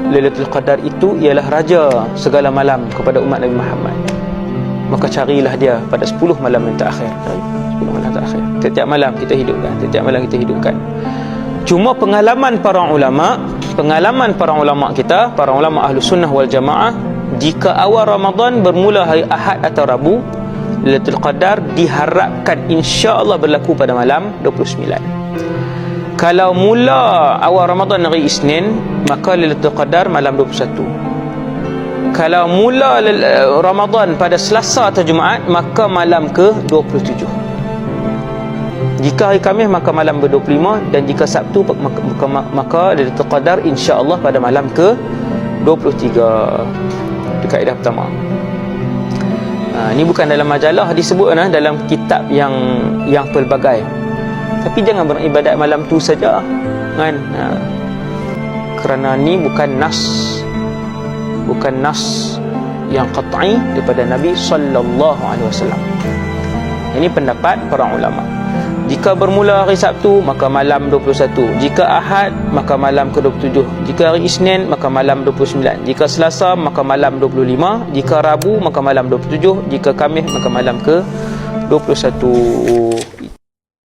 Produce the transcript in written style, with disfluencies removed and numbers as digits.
Lailatul Qadar itu ialah raja segala malam kepada umat Nabi Muhammad, maka carilah dia pada 10 malam yang terakhir. 10 malam terakhir. Setiap malam kita hidupkan. Cuma pengalaman para ulama kita, para ulama ahlu sunnah wal jamaah, jika awal Ramadan bermula hari Ahad atau Rabu, Lailatul Qadar diharapkan insya-Allah berlaku pada malam 29. Kalau mula awal Ramadan hari Isnin, maka Lailatul Qadar malam 21. Kalau mula Ramadan pada Selasa atau Jumaat, maka malam ke-27. Jika hari Khamis, maka malam ke-25, dan jika Sabtu maka Lailatul Qadar insya-Allah pada malam ke-23. Itu kaedah pertama. Ini bukan dalam majalah disebut, dalam kitab yang pelbagai. Tapi jangan beribadat malam tu saja, kan? Kerana ni bukan nas yang qat'i daripada Nabi sallallahu alaihi wasallam. Ini pendapat para ulama. Jika bermula hari Sabtu, maka malam 21. Jika Ahad, maka malam ke-27. Jika hari Isnin, maka malam 29. Jika Selasa, maka malam 25. Jika Rabu, maka malam 27. Jika Khamis, maka malam ke-21.